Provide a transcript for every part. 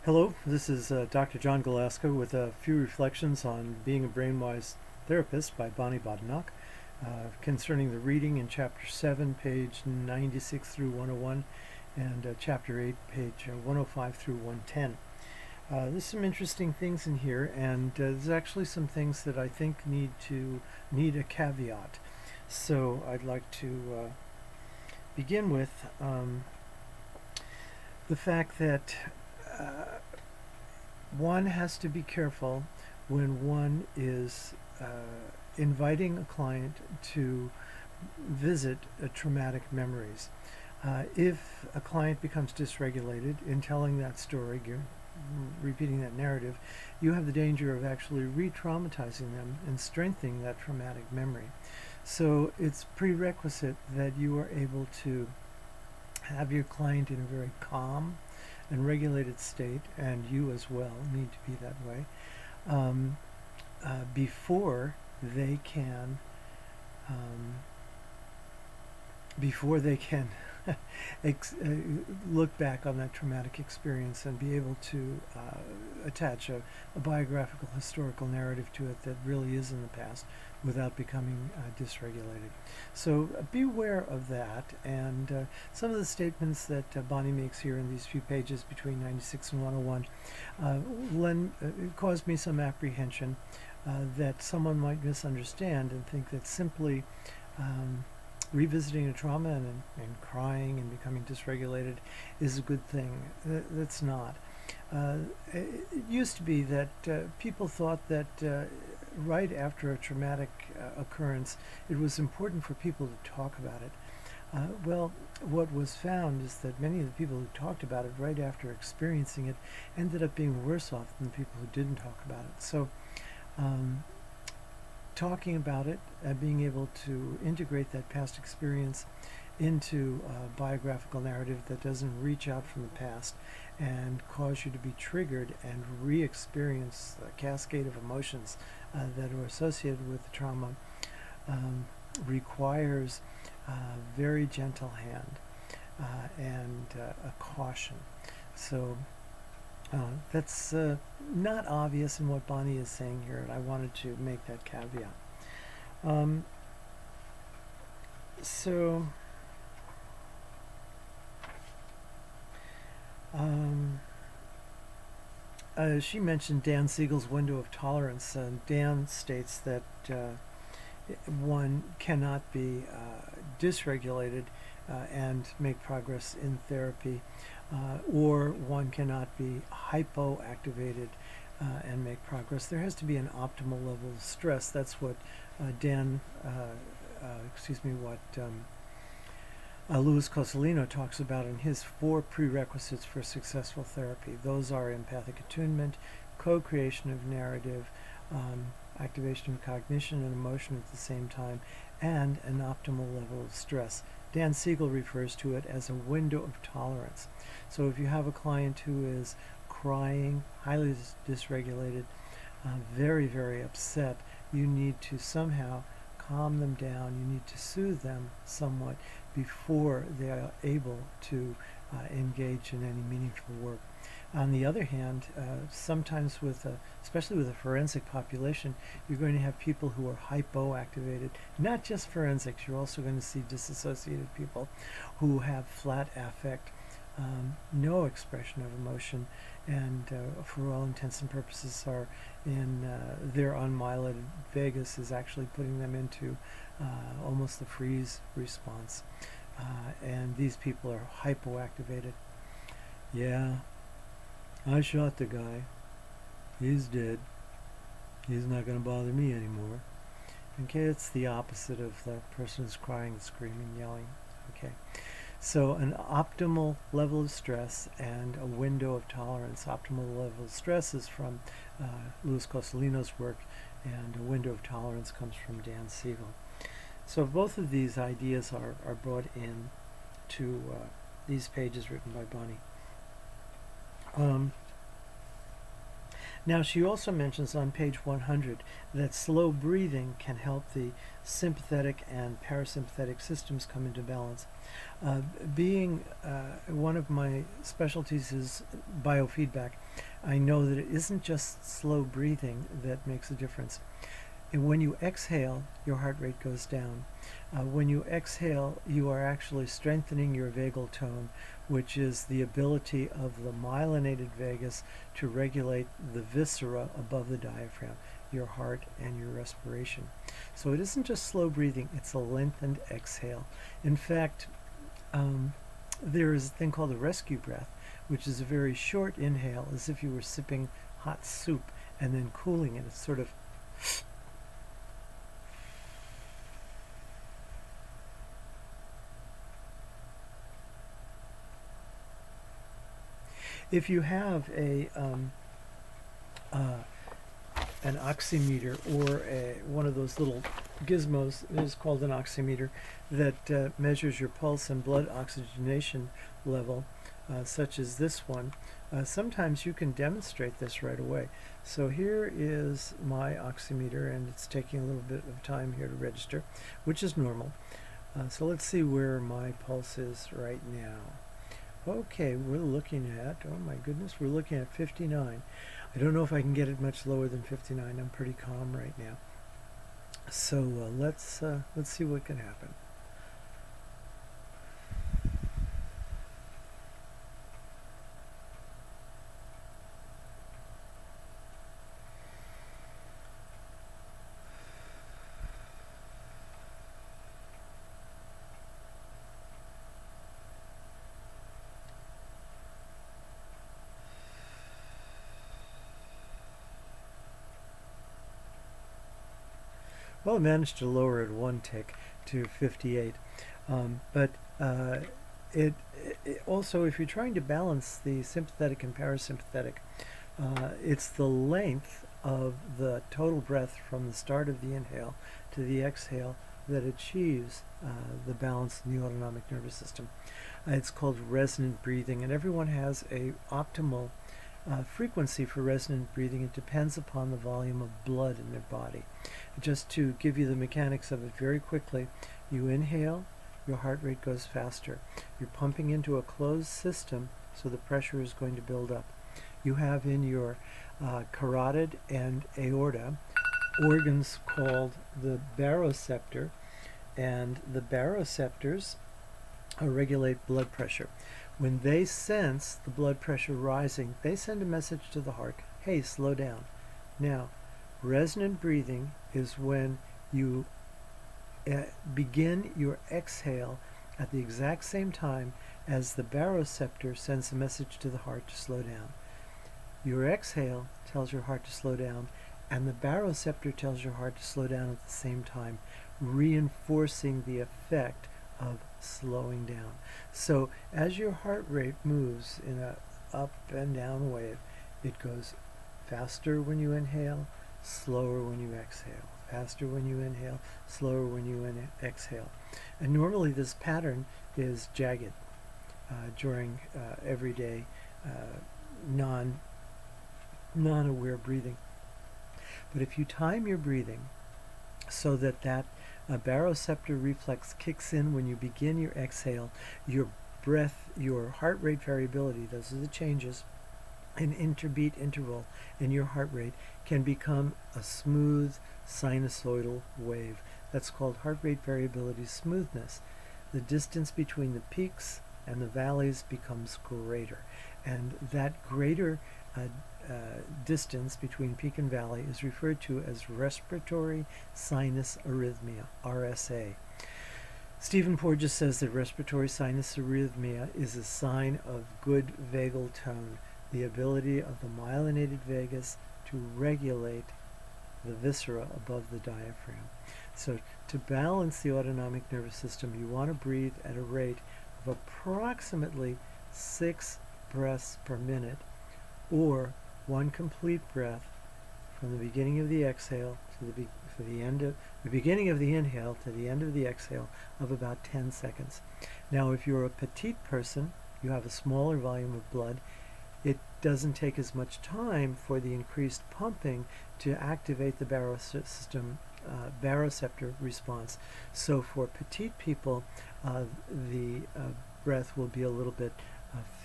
Hello, this is Dr. John Galaska with a few reflections on being a brainwise therapist by Bonnie Badenoch concerning the reading in Chapter 7, page 96 through 101, and Chapter 8, page 105 through 110. There's some interesting things in here, and there's actually some things that I think need a caveat. So I'd like to begin with the fact that one has to be careful when one is inviting a client to visit traumatic memories. If a client becomes dysregulated in telling that story, repeating that narrative, you have the danger of actually re-traumatizing them and strengthening that traumatic memory. So it's prerequisite that you are able to have your client in a very calm and regulated state, and you as well need to be that way, before they can look back on that traumatic experience and be able to attach a biographical historical narrative to it that really is in the past without becoming dysregulated. So beware of that, and some of the statements that Bonnie makes here in these few pages between 96 and 101 caused me some apprehension that someone might misunderstand and think that simply revisiting a trauma and crying and becoming dysregulated is a good thing. That's not. It used to be that people thought that right after a traumatic occurrence, it was important for people to talk about it. Well, what was found is that many of the people who talked about it right after experiencing it ended up being worse off than the people who didn't talk about it. So talking about it, being able to integrate that past experience into a biographical narrative that doesn't reach out from the past and cause you to be triggered and re-experience the cascade of emotions that are associated with the trauma, requires a very gentle hand and a caution. So that's not obvious in what Bonnie is saying here, and I wanted to make that caveat. She mentioned Dan Siegel's window of tolerance, and Dan states that one cannot be dysregulated and make progress in therapy, or one cannot be hypoactivated and make progress. There has to be an optimal level of stress. That's what Louis Cosolino talks about in his 4 prerequisites for successful therapy. Those are empathic attunement, co-creation of narrative, activation of cognition and emotion at the same time, and an optimal level of stress. Dan Siegel refers to it as a window of tolerance. So if you have a client who is crying, highly dysregulated, very, very upset, you need to somehow calm them down. You need to soothe them somewhat before they are able to engage in any meaningful work. On the other hand, sometimes especially with a forensic population, you're going to have people who are hypoactivated. Not just forensics, you're also going to see disassociated people who have flat affect, no expression of emotion, and for all intents and purposes are in their unmyelinated vagus is actually putting them into almost the freeze response. And these people are hypoactivated. Yeah, I shot the guy. He's dead. He's not going to bother me anymore. Okay, it's the opposite of the person who's crying, screaming, yelling. Okay, so an optimal level of stress and a window of tolerance. Optimal level of stress is from Louis Cosolino's work, and a window of tolerance comes from Dan Siegel. So both of these ideas are brought in to these pages written by Bonnie. Now, she also mentions on page 100 that slow breathing can help the sympathetic and parasympathetic systems come into balance. Being one of my specialties is biofeedback, I know that it isn't just slow breathing that makes a difference. And when you exhale, your heart rate goes down. When you exhale, you are actually strengthening your vagal tone, which is the ability of the myelinated vagus to regulate the viscera above the diaphragm, your heart and your respiration. So it isn't just slow breathing, it's a lengthened exhale. In fact, there is a thing called a rescue breath, which is a very short inhale, as if you were sipping hot soup and then cooling it. It's sort of if you have an oximeter or one of those little gizmos, it is called an oximeter, that measures your pulse and blood oxygenation level, such as this one. Sometimes you can demonstrate this right away. So here is my oximeter, and it's taking a little bit of time here to register, which is normal. So let's see where my pulse is right now. Okay, we're looking at, oh my goodness, we're looking at 59. I don't know if I can get it much lower than 59. I'm pretty calm right now. So let's see what can happen. Well, I managed to lower it one tick to 58. But it also, if you're trying to balance the sympathetic and parasympathetic, it's the length of the total breath from the start of the inhale to the exhale that achieves the balance in the autonomic nervous system. It's called resonant breathing, and everyone has a optimal frequency for resonant breathing. It depends upon the volume of blood in their body. Just to give you the mechanics of it very quickly, you inhale, your heart rate goes faster. You're pumping into a closed system, so the pressure is going to build up. You have in your carotid and aorta organs called the baroreceptor, and the baroreceptors regulate blood pressure. When they sense the blood pressure rising, they send a message to the heart, hey, slow down. Now, resonant breathing is when you begin your exhale at the exact same time as the baroreceptor sends a message to the heart to slow down. Your exhale tells your heart to slow down, and the baroreceptor tells your heart to slow down at the same time, reinforcing the effect of slowing down. So as your heart rate moves in a up and down wave, it goes faster when you inhale, slower when you exhale, faster when you inhale, slower when you exhale. And normally this pattern is jagged during everyday non-aware breathing. But if you time your breathing so that baroreceptor reflex kicks in when you begin your exhale, your breath, your heart rate variability, those are the changes, an interbeat interval in your heart rate can become a smooth sinusoidal wave. That's called heart rate variability smoothness. The distance between the peaks and the valleys becomes greater, and that greater distance between peak and valley is referred to as respiratory sinus arrhythmia, RSA. Stephen Porges says that respiratory sinus arrhythmia is a sign of good vagal tone, the ability of the myelinated vagus to regulate the viscera above the diaphragm. So to balance the autonomic nervous system, you want to breathe at a rate of approximately 6 breaths per minute, or one complete breath from the beginning of the exhale to the beginning of the inhale to the end of the exhale of about 10 seconds. Now, if you're a petite person, you have a smaller volume of blood, it doesn't take as much time for the increased pumping to activate the baroreceptor response. So for petite people, the breath will be a little bit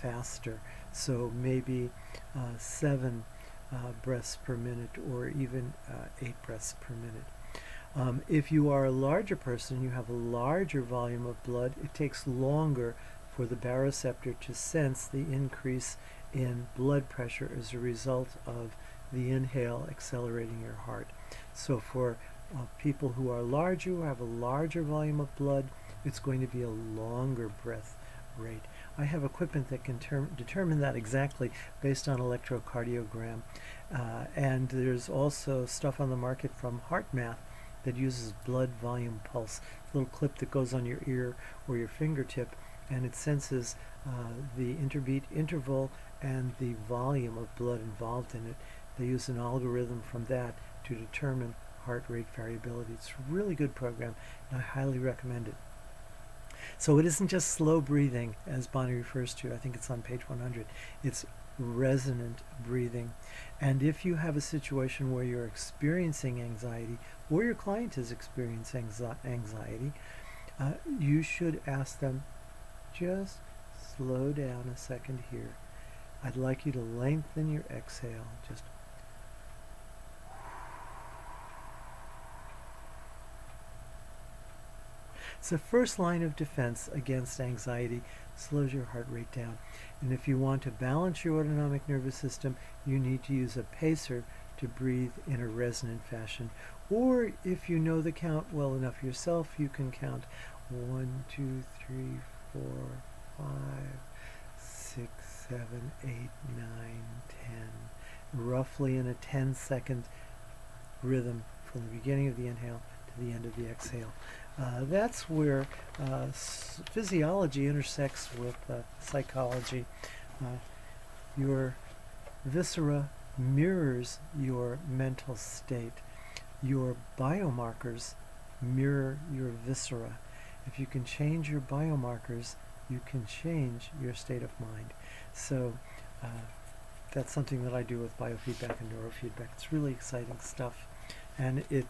faster. So maybe 7 breaths per minute, or even 8 breaths per minute. If you are a larger person, you have a larger volume of blood, it takes longer for the baroreceptor to sense the increase in blood pressure as a result of the inhale accelerating your heart. So for people who are larger, who have a larger volume of blood, it's going to be a longer breath rate. I have equipment that can determine that exactly based on electrocardiogram. And there's also stuff on the market from HeartMath that uses blood volume pulse, a little clip that goes on your ear or your fingertip, and it senses the interbeat interval and the volume of blood involved in it. They use an algorithm from that to determine heart rate variability. It's a really good program, and I highly recommend it. So it isn't just slow breathing, as Bonie refers to. I think it's on page 100. It's resonant breathing. And if you have a situation where you're experiencing anxiety, or your client is experiencing anxiety, you should ask them, just slow down a second here. I'd like you to lengthen your exhale. Just it's the first line of defense against anxiety, slows your heart rate down. And if you want to balance your autonomic nervous system, you need to use a pacer to breathe in a resonant fashion. Or if you know the count well enough yourself, you can count 1, 2, 3, 4, 5, 6, 7, 8, 9, 10, roughly in a 10-second rhythm from the beginning of the inhale to the end of the exhale. That's where physiology intersects with psychology. Your viscera mirrors your mental state. Your biomarkers mirror your viscera. If you can change your biomarkers, you can change your state of mind. So that's something that I do with biofeedback and neurofeedback. It's really exciting stuff, and it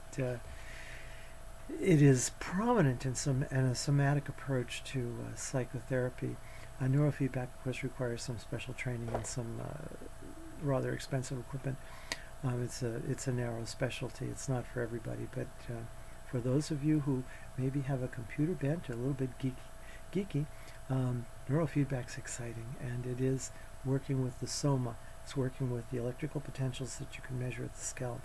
is prominent in a somatic approach to psychotherapy. Neurofeedback, of course, requires some special training and some rather expensive equipment. It's a narrow specialty. It's not for everybody, but for those of you who maybe have a computer bent or a little bit geeky, neurofeedback's exciting, and it is working with the soma. It's working with the electrical potentials that you can measure at the scalp.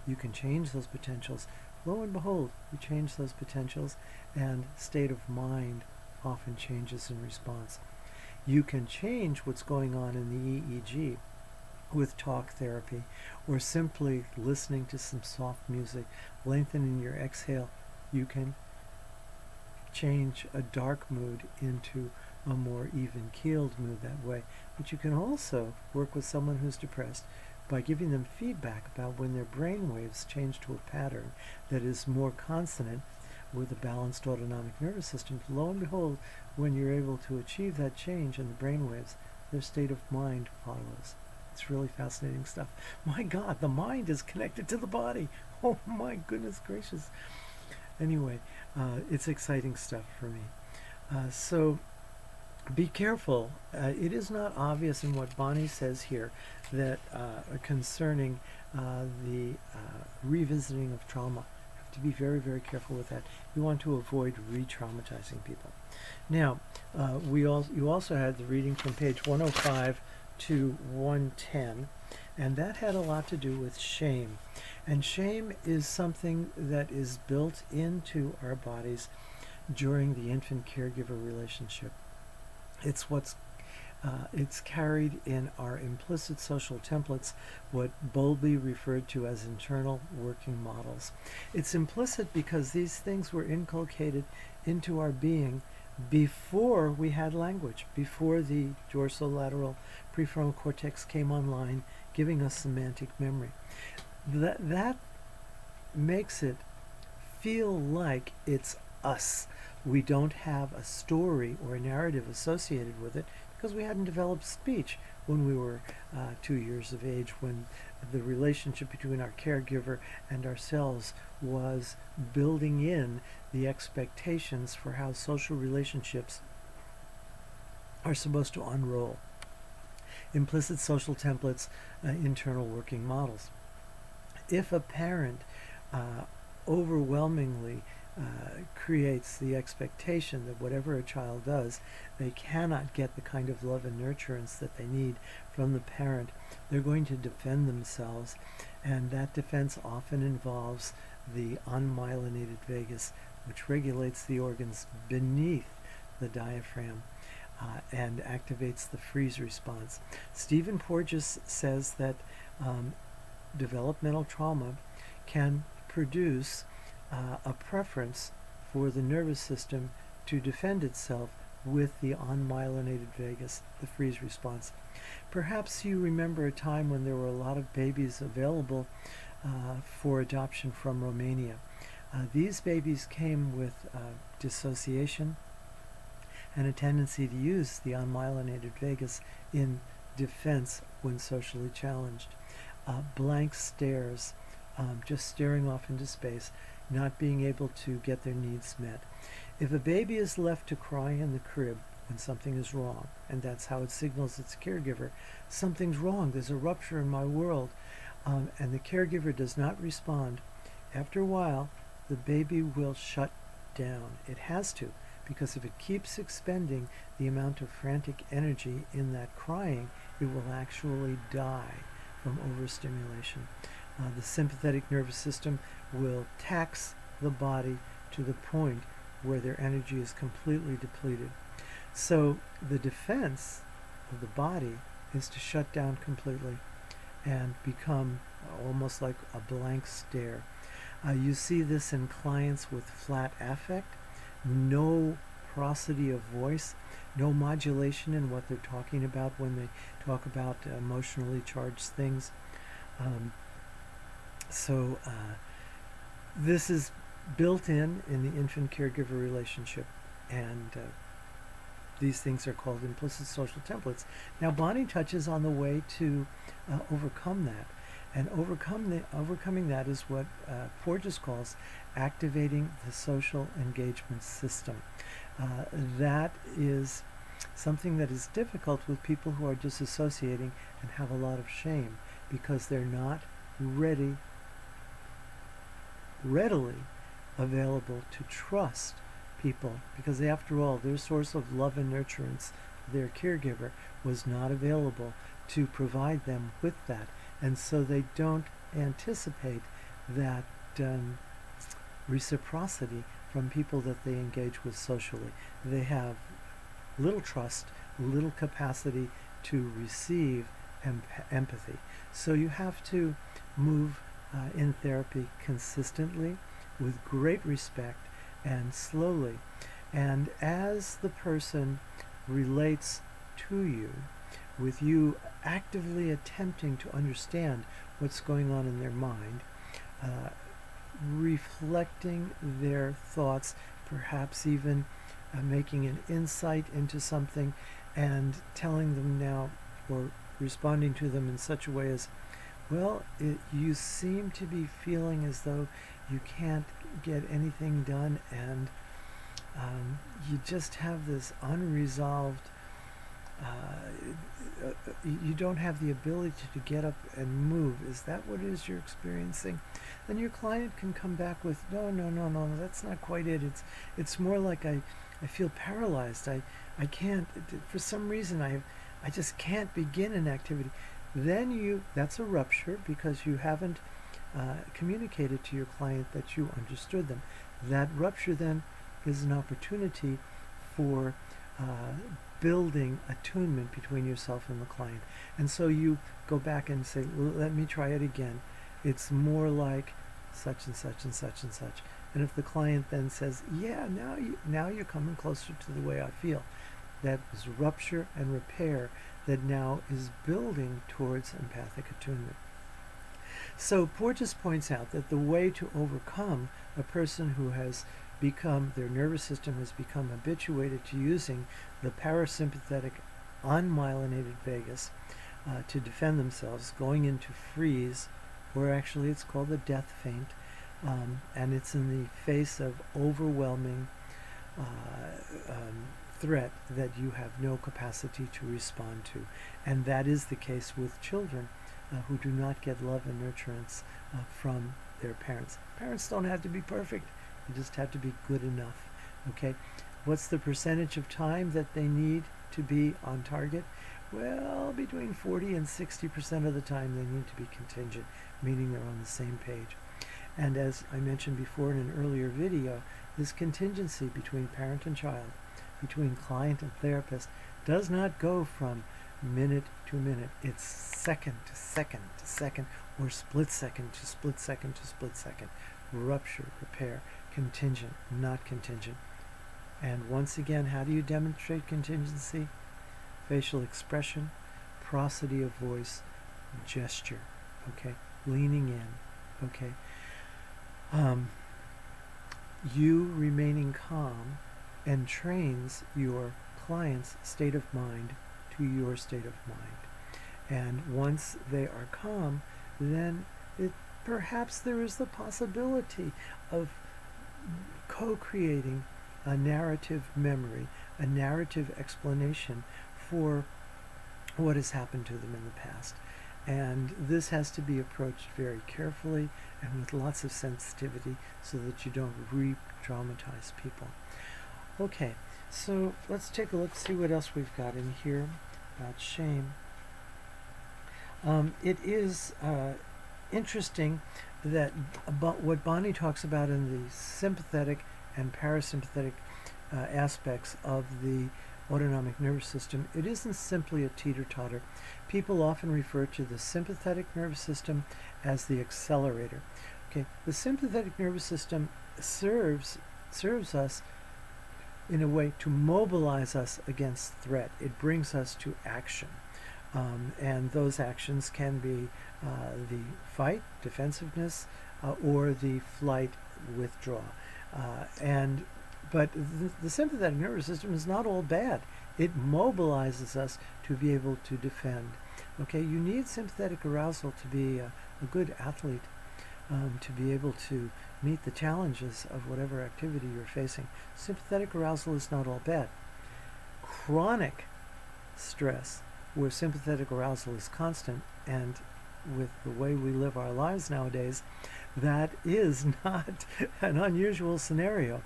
You can change those potentials. Lo and behold, you change those potentials, and state of mind often changes in response. You can change what's going on in the EEG with talk therapy, or simply listening to some soft music, lengthening your exhale. You can change a dark mood into a more even-keeled mood that way. But you can also work with someone who's depressed by giving them feedback about when their brain waves change to a pattern that is more consonant with a balanced autonomic nervous system. Lo and behold, when you're able to achieve that change in the brain waves, their state of mind follows. It's really fascinating stuff. My God, the mind is connected to the body. Oh my goodness gracious. Anyway, it's exciting stuff for me. So be careful. It is not obvious in what Bonie says here that concerning the revisiting of trauma. You have to be very, very careful with that. You want to avoid re-traumatizing people. Now, you also had the reading from page 105 to 110, and that had a lot to do with shame. And shame is something that is built into our bodies during the infant-caregiver relationship. It's carried in our implicit social templates, what Bowlby referred to as internal working models. It's implicit because these things were inculcated into our being before we had language, before the dorsolateral prefrontal cortex came online, giving us semantic memory. That makes it feel like it's us. We don't have a story or a narrative associated with it because we hadn't developed speech when we were 2 years of age, when the relationship between our caregiver and ourselves was building in the expectations for how social relationships are supposed to unroll. Implicit social templates, internal working models. If a parent overwhelmingly creates the expectation that whatever a child does, they cannot get the kind of love and nurturance that they need from the parent, they're going to defend themselves, and that defense often involves the unmyelinated vagus, which regulates the organs beneath the diaphragm and activates the freeze response. Stephen Porges says that developmental trauma can produce a preference for the nervous system to defend itself with the unmyelinated vagus, the freeze response. Perhaps you remember a time when there were a lot of babies available for adoption from Romania. These babies came with dissociation and a tendency to use the unmyelinated vagus in defense when socially challenged. Blank stares, just staring off into space, not being able to get their needs met. If a baby is left to cry in the crib when something is wrong, and that's how it signals its caregiver, something's wrong, there's a rupture in my world, and the caregiver does not respond, after a while, the baby will shut down. It has to, because if it keeps expending the amount of frantic energy in that crying, it will actually die from overstimulation. The sympathetic nervous system will tax the body to the point where their energy is completely depleted. So the defense of the body is to shut down completely and become almost like a blank stare. You see this in clients with flat affect, no prosody of voice, no modulation in what they're talking about when they talk about emotionally charged things. So this is built in the infant caregiver relationship, and these things are called implicit social templates. Now Bonie touches on the way to overcome that, and overcoming that is what Porges calls activating the social engagement system. That is something that is difficult with people who are disassociating and have a lot of shame because they're not readily available to trust people, because after all, their source of love and nurturance, their caregiver, was not available to provide them with that, and so they don't anticipate that reciprocity from people that they engage with socially. They have little trust, little capacity to receive empathy. So you have to move in therapy consistently, with great respect, and slowly. And as the person relates to you, with you actively attempting to understand what's going on in their mind, reflecting their thoughts, perhaps even making an insight into something and telling them now, or responding to them in such a way as, well, you seem to be feeling as though you can't get anything done, and you just have this unresolved, you don't have the ability to get up and move. Is that what it is you're experiencing? Then your client can come back with, no, that's not quite it. It's more like I feel paralyzed. I can't, for some reason I just can't begin an activity. Then that's a rupture, because you haven't communicated to your client that you understood them. That rupture then is an opportunity for building attunement between yourself and the client. And so you go back and say, well, let me try it again. It's more like such and such and such and such. And if the client then says, yeah, now you're coming closer to the way I feel, that is rupture and repair that now is building towards empathic attunement. So Porges points out that the way to overcome a person who has become, their nervous system has become habituated to using the parasympathetic unmyelinated vagus to defend themselves, going into freeze, or actually it's called a death faint, and it's in the face of overwhelming threat that you have no capacity to respond to. And that is the case with children who do not get love and nurturance from their parents. Parents don't have to be perfect. They just have to be good enough. Okay? What's the percentage of time that they need to be on target? Well, between 40 and 60% of the time they need to be contingent, meaning they're on the same page. And as I mentioned before in an earlier video, this contingency between parent and child, between client and therapist, does not go from minute to minute. It's second to second to second, or split second to split second to split second. Rupture, repair, contingent, not contingent. And once again, how do you demonstrate contingency? Facial expression, prosody of voice, gesture, okay? Leaning in, okay? You remaining calm entrains your client's state of mind to your state of mind. And once they are calm, then perhaps there is the possibility of co-creating a narrative memory, a narrative explanation for what has happened to them in the past. And this has to be approached very carefully and with lots of sensitivity so that you don't re-traumatize people. Okay, so let's take a look, see what else we've got in here about shame. It is interesting that what Bonie talks about in the sympathetic and parasympathetic aspects of the autonomic nervous system, it isn't simply a teeter-totter. People often refer to the sympathetic nervous system as the accelerator. Okay, the sympathetic nervous system serves us in a way to mobilize us against threat. It brings us to action. And those actions can be the fight, defensiveness, or the flight, withdraw. But the sympathetic nervous system is not all bad. It mobilizes us to be able to defend. Okay, you need sympathetic arousal to be a good athlete, to be able to meet the challenges of whatever activity you're facing. Sympathetic arousal is not all bad. Chronic stress, where sympathetic arousal is constant, and with the way we live our lives nowadays, that is not an unusual scenario.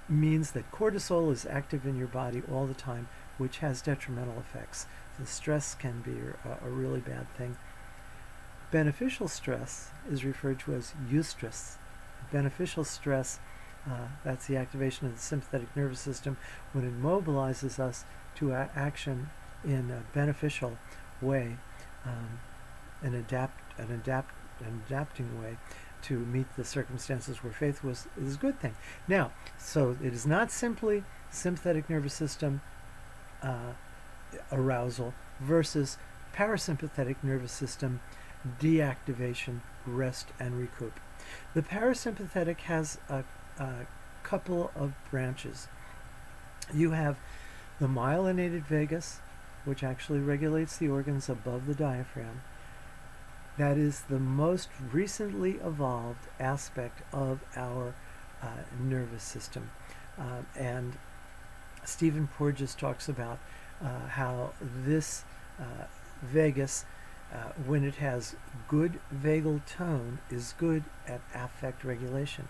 Means that cortisol is active in your body all the time, which has detrimental effects. The stress can be a really bad thing. Beneficial stress is referred to as eustress. Beneficial stress, that's the activation of the sympathetic nervous system when it mobilizes us to action in a beneficial way, an adapting way to meet the circumstances we're faced with, is a good thing. Now, so it is not simply sympathetic nervous system arousal versus parasympathetic nervous system deactivation, rest, and recoup. The parasympathetic has a couple of branches. You have the myelinated vagus, which actually regulates the organs above the diaphragm. That is the most recently evolved aspect of our nervous system. And Stephen Porges talks about how this vagus, when it has good vagal tone, is good at affect regulation.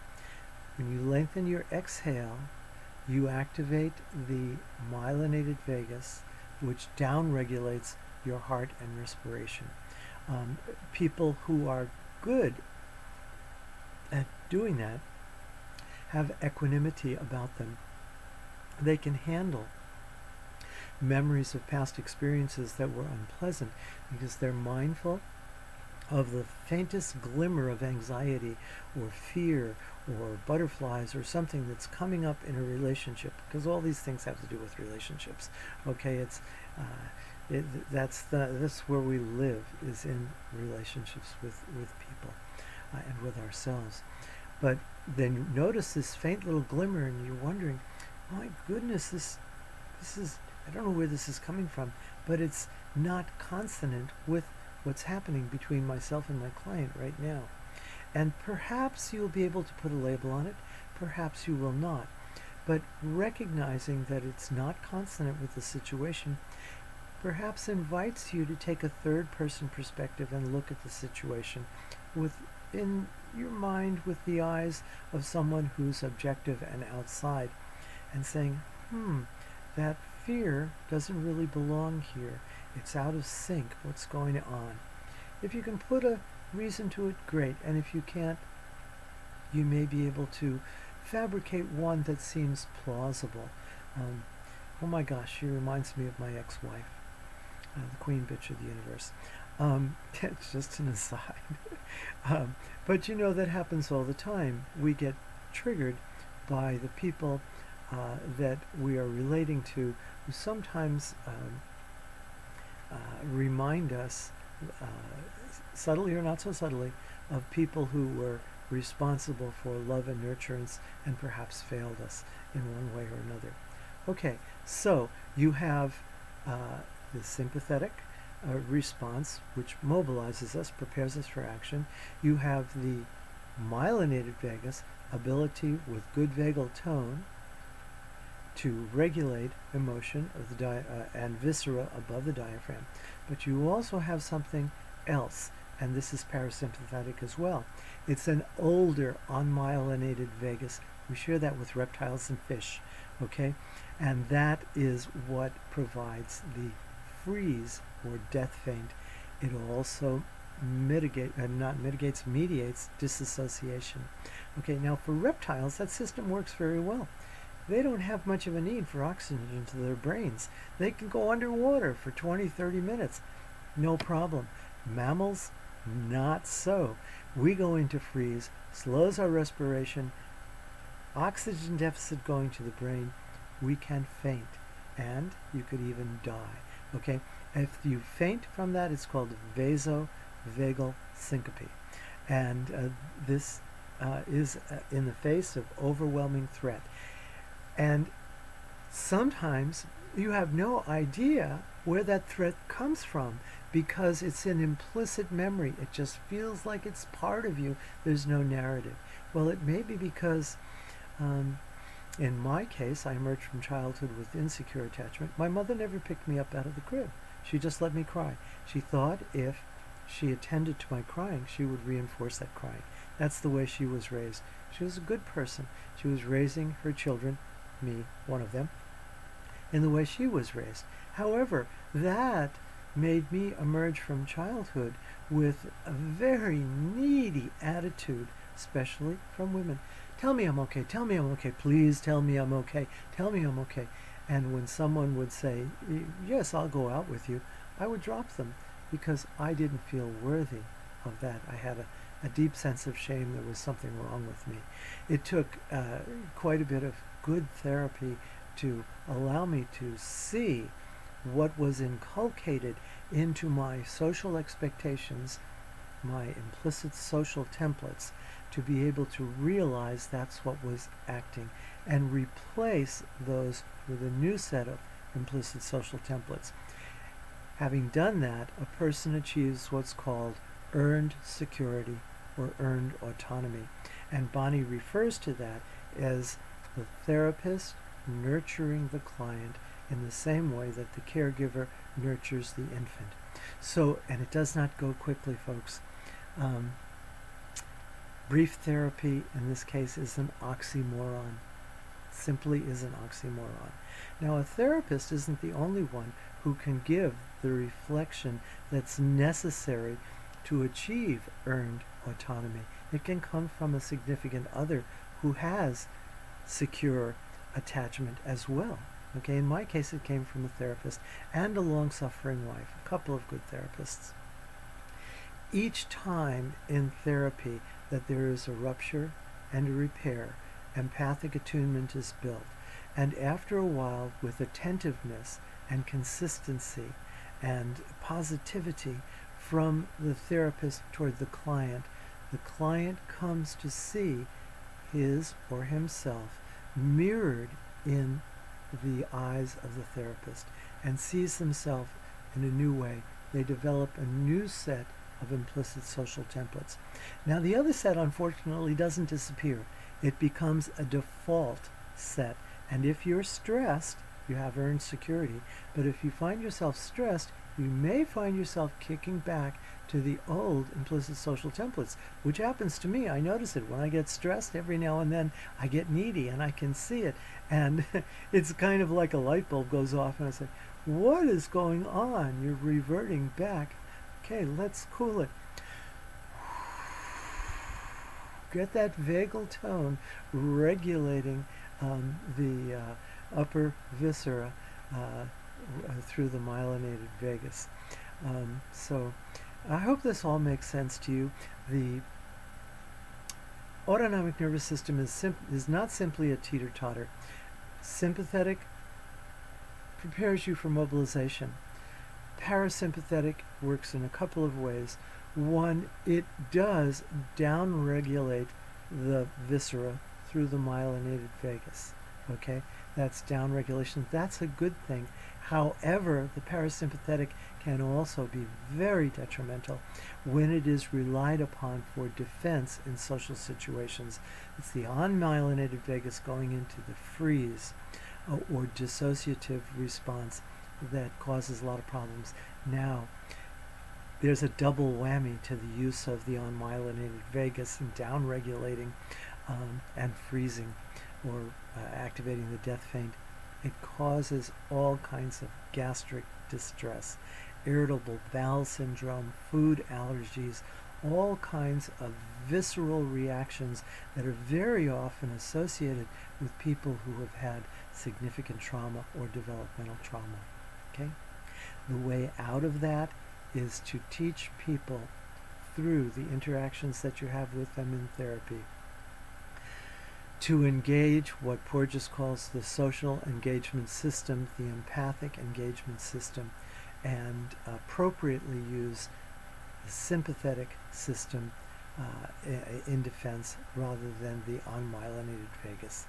When you lengthen your exhale, you activate the myelinated vagus, which downregulates your heart and respiration. People who are good at doing that have equanimity about them. They can handle memories of past experiences that were unpleasant because they're mindful of the faintest glimmer of anxiety or fear or butterflies or something that's coming up in a relationship, because all these things have to do with relationships. Okay, that's where we live, is in relationships with people and with ourselves. But then you notice this faint little glimmer and you're wondering, my goodness, this I don't know where this is coming from, but it's not consonant with what's happening between myself and my client right now. And perhaps you'll be able to put a label on it, perhaps you will not. But recognizing that it's not consonant with the situation perhaps invites you to take a third-person perspective and look at the situation in your mind with the eyes of someone who's objective and outside, and saying, that fear doesn't really belong here. It's out of sync. What's going on? If you can put a reason to it, great. And if you can't, you may be able to fabricate one that seems plausible. Oh my gosh, she reminds me of my ex-wife, the queen bitch of the universe. It's just an aside. But you know, that happens all the time. We get triggered by the people that we are relating to, who sometimes remind us, subtly or not so subtly, of people who were responsible for love and nurturance and perhaps failed us in one way or another. Okay, so you have the sympathetic response, which mobilizes us, prepares us for action. You have the myelinated vagus, ability with good vagal tone to regulate emotion of the and viscera above the diaphragm. But you also have something else, and this is parasympathetic as well. It's an older unmyelinated vagus. We share that with reptiles and fish, okay? And that is what provides the freeze or death faint. It also mediates dissociation. Okay, now for reptiles, that system works very well. They don't have much of a need for oxygen to their brains. They can go underwater for 20, 30 minutes. No problem. Mammals, not so. We go into freeze, slows our respiration, oxygen deficit going to the brain, we can faint, and you could even die. Okay? If you faint from that, it's called vasovagal syncope. And this is in the face of overwhelming threat. And sometimes you have no idea where that threat comes from, because it's an implicit memory. It just feels like it's part of you. There's no narrative. Well, it may be because, in my case, I emerged from childhood with insecure attachment. My mother never picked me up out of the crib. She just let me cry. She thought if she attended to my crying, she would reinforce that crying. That's the way she was raised. She was a good person. She was raising her children, me, one of them, in the way she was raised. However, that made me emerge from childhood with a very needy attitude, especially from women. Tell me I'm okay, tell me I'm okay, please tell me I'm okay, tell me I'm okay. And when someone would say, yes, I'll go out with you, I would drop them, because I didn't feel worthy of that. I had a deep sense of shame. There was something wrong with me. It took quite a bit of good therapy to allow me to see what was inculcated into my social expectations, my implicit social templates, to be able to realize that's what was acting, and replace those with a new set of implicit social templates. Having done that, a person achieves what's called earned security or earned autonomy. And Bonie refers to that as the therapist nurturing the client in the same way that the caregiver nurtures the infant. So, and it does not go quickly, folks. Brief therapy, in this case, is an oxymoron. Simply is an oxymoron. Now, a therapist isn't the only one who can give the reflection that's necessary to achieve earned autonomy. It can come from a significant other who has secure attachment as well. Okay, in my case, it came from a therapist and a long-suffering wife, a couple of good therapists. Each time in therapy that there is a rupture and a repair, empathic attunement is built. And after a while, with attentiveness and consistency and positivity from the therapist toward the client comes to see his or himself mirrored in the eyes of the therapist and sees themselves in a new way. They develop a new set of implicit social templates. Now, the other set, unfortunately, doesn't disappear. It becomes a default set. And if you're stressed, you have earned security. But if you find yourself stressed, you may find yourself kicking back to the old implicit social templates, which happens to me. I notice it when I get stressed. Every now and then I get needy, and I can see it. And it's kind of like a light bulb goes off, and I say, what is going on? You're reverting back. Okay, let's cool it. Get that vagal tone regulating the upper viscera through the myelinated vagus. So I hope this all makes sense to you. The autonomic nervous system is not simply a teeter-totter. Sympathetic prepares you for mobilization. Parasympathetic works in a couple of ways. One, it does downregulate the viscera through the myelinated vagus. Okay, that's downregulation. That's a good thing. However, the parasympathetic can also be very detrimental when it is relied upon for defense in social situations. It's the unmyelinated vagus going into the freeze or dissociative response that causes a lot of problems. Now, there's a double whammy to the use of the unmyelinated vagus in downregulating and freezing or activating the death feint. It causes all kinds of gastric distress, irritable bowel syndrome, food allergies, all kinds of visceral reactions that are very often associated with people who have had significant trauma or developmental trauma. Okay? The way out of that is to teach people through the interactions that you have with them in therapy to engage what Porges calls the social engagement system, the empathic engagement system, and appropriately use the sympathetic system in defense rather than the unmyelinated vagus.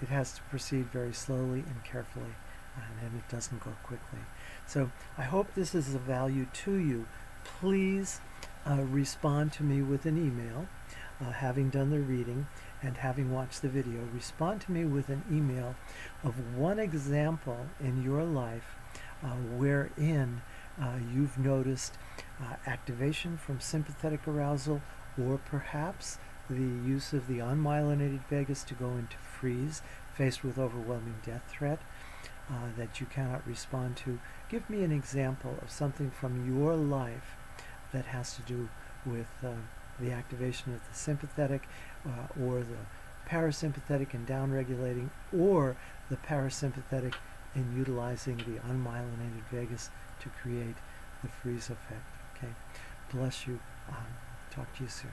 It has to proceed very slowly and carefully, and it doesn't go quickly. So I hope this is of value to you. Please respond to me with an email, having done the reading and having watched the video. Respond to me with an email of one example in your life wherein you've noticed activation from sympathetic arousal, or perhaps the use of the unmyelinated vagus to go into freeze faced with overwhelming death threat that you cannot respond to. Give me an example of something from your life that has to do with the activation of the sympathetic or the parasympathetic in downregulating, or the parasympathetic in utilizing the unmyelinated vagus to create the freeze effect. Okay, bless you. Talk to you soon.